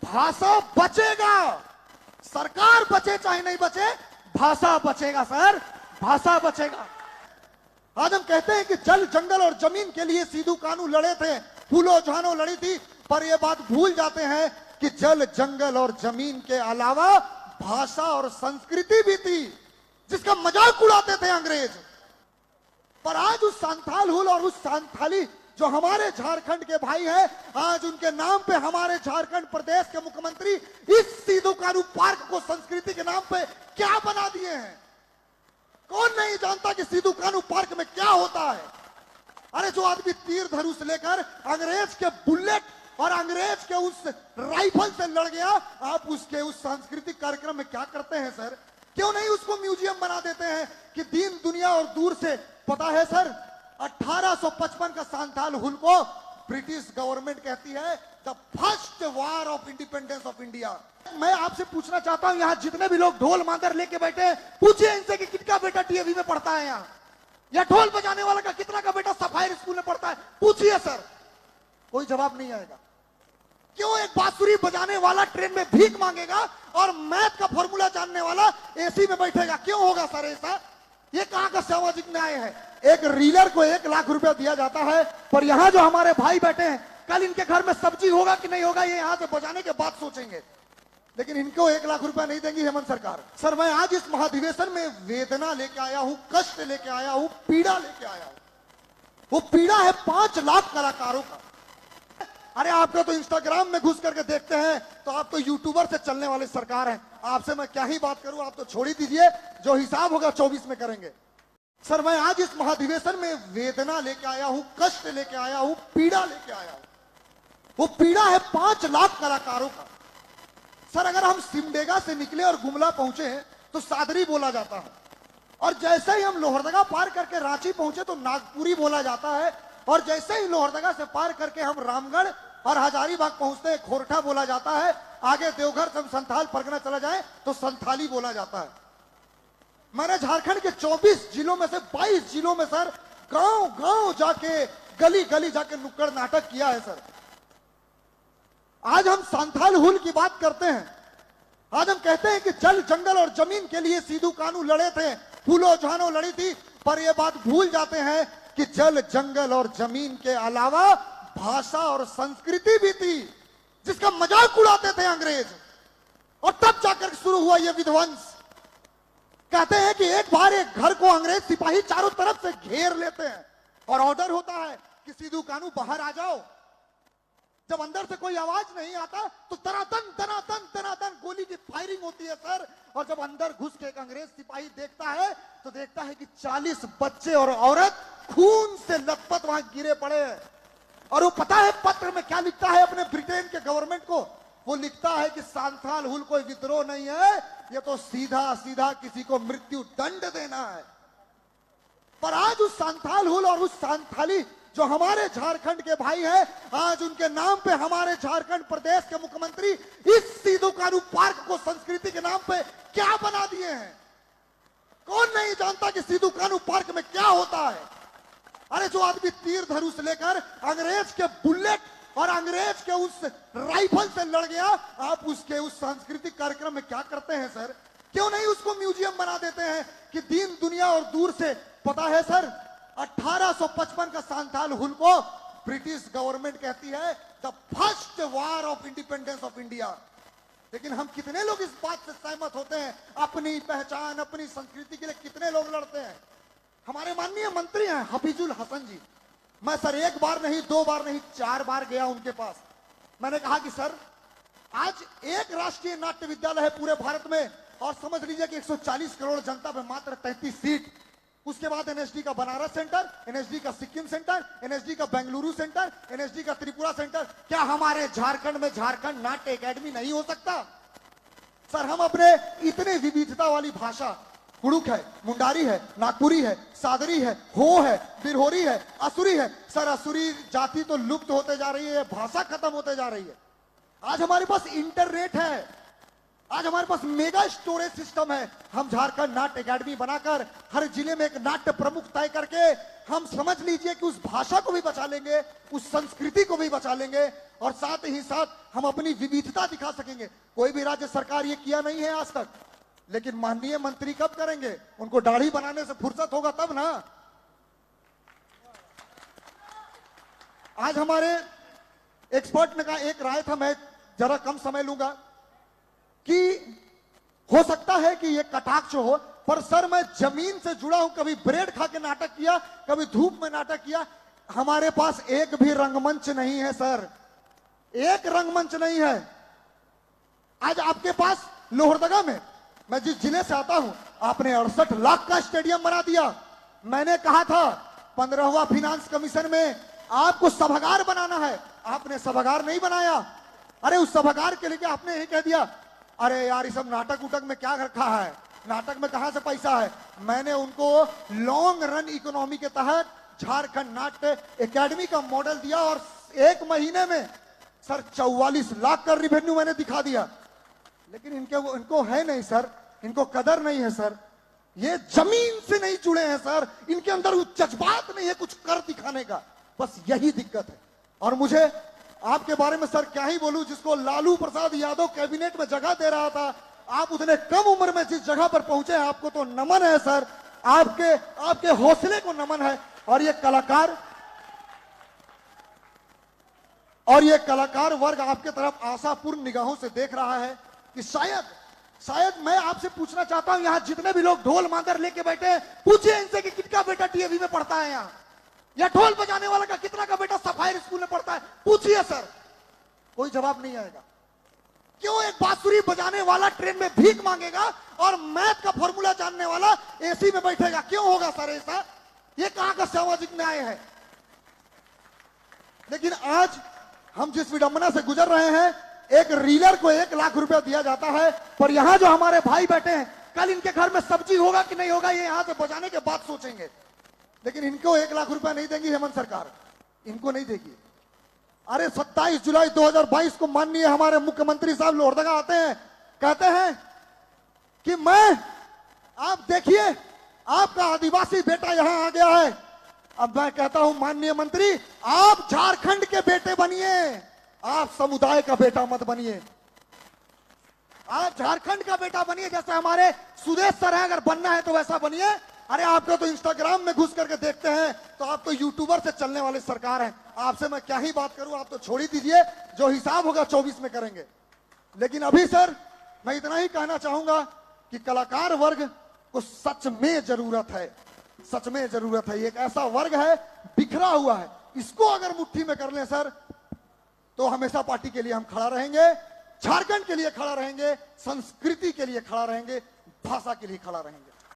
भाषा बचेगा, सरकार बचे चाहे नहीं बचे, भाषा बचेगा सर, भाषा बचेगा। आज हम कहते हैं कि जल जंगल और जमीन के लिए सिद्धू कान्हू लड़े थे, फूलो झानो लड़ी थी, पर यह बात भूल जाते हैं कि जल जंगल और जमीन के अलावा भाषा और संस्कृति भी थी, जिसका मजाक उड़ाते थे अंग्रेज। पर आज उस संथाल हुल और उस संथाली जो हमारे झारखंड के भाई हैं, आज उनके नाम पे हमारे झारखंड प्रदेश के मुख्यमंत्री इस सिद्धू कान्हू पार्क को संस्कृति के नाम पे क्या बना दिए हैं। कौन नहीं जानता कि सिद्धू कान्हू पार्क में क्या होता है। अरे जो आदमी तीर धनुष लेकर अंग्रेज के बुलेट और अंग्रेज के उस राइफल से लड़ गया, आप उसके उस सांस्कृतिक कार्यक्रम में क्या करते हैं सर? क्यों नहीं उसको म्यूजियम बना देते हैं कि दीन दुनिया और दूर से पता है सर, 1855 का संथाल हुल को ब्रिटिश गवर्नमेंट कहती है the first war of independence of India. मैं आपसे पूछना चाहता हूं, यहां जितने भी लोग ढोल मांदर लेके बैठे हैं, पूछिए इनसे कि कितना बेटा टीएवी में पढ़ता है यहाँ, या ढोल बजाने वाला का कितना का बेटा सफायर स्कूल में पढ़ता है, पूछिए सर, कोई जवाब नहीं आएगा। क्यों एक बांसुरी बजाने वाला ट्रेन में भीख मांगेगा और मैथ का फॉर्मूला जानने वाला एसी में बैठेगा? क्यों होगा सर ऐसा? ये कहां का सामाजिक न्याय है? एक रीलर को 1 लाख रुपया दिया जाता है, पर यहां जो हमारे भाई बैठे हैं, कल इनके घर में सब्जी होगा कि नहीं होगा ये यहां से बजाने के बाद सोचेंगे, लेकिन इनको 1 लाख रुपया नहीं देंगी हेमंत सरकार। सर मैं आज इस महाधिवेशन में वेदना लेके आया हूं, कष्ट लेके आया हूं, पीड़ा लेके आया हूं। वो पीड़ा है 5 लाख कलाकारों का। अरे आपको तो इंस्टाग्राम में घुस करके देखते हैं तो आप तो यूट्यूबर से चलने वाली सरकार है, आपसे मैं क्या ही बात करूं, आप तो छोड़ ही दीजिए, जो हिसाब होगा 24 में करेंगे। सर मैं आज इस महाधिवेशन में वेदना लेके आया हूं, कष्ट लेके आया हूं, पीड़ा लेके आया हूं। वो पीड़ा है 5 लाख कलाकारों का। सर अगर हम सिमडेगा से निकले और गुमला पहुंचे हैं तो सादरी बोला जाता है, और जैसे ही हम लोहरदगा पार करके रांची पहुंचे तो नागपुरी बोला जाता है, और जैसे ही लोहरदगा से पार करके हम रामगढ़ और हजारीबाग पहुंचते हैं खोरठा बोला जाता है, आगे देवघर से हम संथाल परगना चला जाए तो संथाली बोला जाता है। मैंने झारखंड के 24 जिलों में से 22 जिलों में सर गांव गांव जाके, गली गली जाके नुक्कड़ नाटक किया है सर। आज हम संथाल हुल की बात करते हैं, आज हम कहते हैं कि जल जंगल और जमीन के लिए सिद्धू कान्हू लड़े थे, फूलो झानो लड़ी थी, पर यह बात भूल जाते हैं कि जल जंगल और जमीन के अलावा भाषा और संस्कृति भी थी, जिसका मजाक उड़ाते थे अंग्रेज। और तब जाकर शुरू हुआ यह विध्वंस। कहते हैं कि एक बार एक घर को अंग्रेज सिपाही चारों तरफ से घेर लेते हैं और ऑर्डर होता है कि सिद्धू कान्हू बाहर आ जाओ। जब अंदर से कोई आवाज नहीं आता तो तनातन तनातन तनातन गोली की फायरिंग होती है सर। और जब अंदर घुस के एक अंग्रेज सिपाही देखता है तो देखता है कि 40 बच्चे और औरत खून से लथपथ वहां गिरे पड़े हैं। और वो पता है पत्र में क्या लिखता है अपने ब्रिटेन के गवर्नमेंट को? वो लिखता है कि संथाल हुल कोई विद्रोह नहीं है, ये तो सीधा सीधा किसी को मृत्यु दंड देना है। पर आज उस संथाल हुल और उस संथाली जो हमारे झारखंड के भाई हैं, आज उनके नाम पे हमारे झारखंड प्रदेश के मुख्यमंत्री इस सिद्धू कान्हू पार्क को संस्कृति के नाम पे क्या बना दिए हैं। कौन नहीं जानता कि सिद्धू कान्हू पार्क में क्या होता है। अरे जो आदमी तीर धनुष लेकर अंग्रेज के बुलेट और अंग्रेज के उस राइफल से लड़ गया, आप उसके उस सांस्कृतिक कार्यक्रम में क्या करते हैं सर? क्यों नहीं उसको म्यूजियम बना देते हैं कि दीन दुनिया और दूर से पता है सर, 1855 का संथाल हुल को ब्रिटिश गवर्नमेंट कहती है the first war of independence of India. लेकिन हम कितने लोग इस बात से सहमत होते हैं? अपनी पहचान, अपनी संस्कृति के लिए कितने लोग लड़ते हैं? हमारे माननीय मंत्री हैं हफीजुल हसन जी, मैं सर 1 बार नहीं, 2 बार नहीं, 4 बार गया उनके पास। मैंने कहा कि सर आज एक राष्ट्रीय नाट्य विद्यालय है पूरे भारत में, और समझ लीजिए कि 140 करोड़ जनता पे मात्र 33 सीट। उसके बाद एनएसडी का बनारस सेंटर, एनएसडी का सिक्किम सेंटर, एनएसडी का बेंगलुरु सेंटर, एनएसडी का त्रिपुरा सेंटर। क्या हमारे झारखंड में झारखंड नाट्य एकेडमी नहीं हो सकता? सर हम अपने इतने विविधता वाली भाषा, कुड़ुक है, मुंडारी है, नागपुरी है, सादरी है, हो है, बिरहोरी है, असुरी है। सर असुरी जाति तो लुप्त होते जा रही है, भाषा खत्म होते जा रही है। आज हमारे पास इंटरनेट है, आज हमारे पास मेगा स्टोरेज सिस्टम है। हम झारखंड नाट्य एकेडमी बनाकर हर जिले में एक नाट्य प्रमुख तय करके हम समझ लीजिए कि उस भाषा को भी बचा लेंगे, उस संस्कृति को भी बचा लेंगे और साथ ही साथ हम अपनी विविधता दिखा सकेंगे। कोई भी राज्य सरकार ये किया नहीं है आज तक, लेकिन माननीय मंत्री कब करेंगे? उनको दाढ़ी बनाने से फुर्सत होगा तब ना। आज हमारे एक्सपर्ट ने कहा, एक राय था, मैं जरा कम समय लूंगा, कि हो सकता है कि ये कटाक्ष हो, पर सर मैं जमीन से जुड़ा हूं। कभी ब्रेड खा के नाटक किया, कभी धूप में नाटक किया। हमारे पास एक भी रंगमंच नहीं है सर, एक रंगमंच नहीं है। आज आपके पास लोहरदगा में, मैं जिस जिले से आता हूं, आपने 68 लाख का स्टेडियम बना दिया। मैंने कहा था 15वां फिनांस कमीशन में आपको सभागार बनाना है, आपने सभागार नहीं बनाया। अरे उस सभागार के लिए आपने यही कह दिया, अरे यार ये सब नाटक उटक में क्या रखा है, नाटक में कहां से पैसा है। मैंने उनको लॉन्ग रन इकोनॉमी के तहत झारखंड नाट्य एकेडमी का मॉडल दिया और 1 महीने में सर 44 लाख का रिवेन्यू मैंने दिखा दिया। लेकिन इनको है नहीं सर, इनको कदर नहीं है सर, ये जमीन से नहीं जुड़े हैं सर, इनके अंदर वो जज्बात नहीं है कुछ कर दिखाने का। बस यही दिक्कत है। और मुझे आपके बारे में सर क्या ही बोलूं, जिसको लालू प्रसाद यादव कैबिनेट में जगह दे रहा था, आप उतने कम उम्र में जिस जगह पर पहुंचे हैं, आपको तो नमन है सर, आपके हौसले को नमन है। और ये कलाकार वर्ग आपके तरफ आशापूर्ण निगाहों से देख रहा है कि शायद मैं आपसे पूछना चाहता हूं, यहां जितने भी लोग ढोल मांगर लेके बैठे हैं, पूछिए इनसे कि किसका बेटा डीएवी में पढ़ता है यहां, या ढोल बजाने वाला का कितना का बेटा सफायर स्कूल में पढ़ता है, पूछिए सर, कोई जवाब नहीं आएगा। क्यों एक बांसुरी बजाने वाला ट्रेन में भीख मांगेगा और मैथ का फॉर्मूला जानने वाला एसी में बैठेगा? क्यों होगा सर ऐसा? ये कहां का सामाजिक न्याय है? लेकिन आज हम जिस विडंबना से गुजर रहे हैं, एक रीलर को 1 लाख रुपया दिया जाता है, पर यहां जो हमारे भाई बैठे हैं, कल इनके घर में सब्जी होगा कि नहीं होगा ये यहां से बजाने के बाद सोचेंगे। लेकिन इनको 1 लाख रुपया नहीं देंगी हेमंत सरकार, इनको नहीं देगी। अरे 27 जुलाई 2022 को माननीय हमारे मुख्यमंत्री साहब लोहरदगा आते हैं, कहते हैं कि आप देखिए आपका आदिवासी बेटा यहां आ गया है। अब मैं कहता हूं माननीय मंत्री, आप झारखंड के बेटे बनिए, आप समुदाय का बेटा मत बनिए, आप झारखंड का बेटा बनिए। जैसे हमारे सुदेश सर है, अगर बनना है तो वैसा बनिए। अरे आपको तो इंस्टाग्राम में घुस करके देखते हैं तो आप तो यूट्यूबर से चलने वाले सरकार हैं, आपसे मैं क्या ही बात करूं, आप तो छोड़ ही दीजिए, जो हिसाब होगा 24 में करेंगे। लेकिन अभी सर मैं इतना ही कहना चाहूंगा कि कलाकार वर्ग को सच में जरूरत है, सच में जरूरत है। एक ऐसा वर्ग है बिखरा हुआ है, इसको अगर मुट्ठी में कर लें सर तो हमेशा पार्टी के लिए हम खड़ा रहेंगे, झारखंड के लिए खड़ा रहेंगे, संस्कृति के लिए खड़ा रहेंगे, भाषा के लिए खड़ा रहेंगे।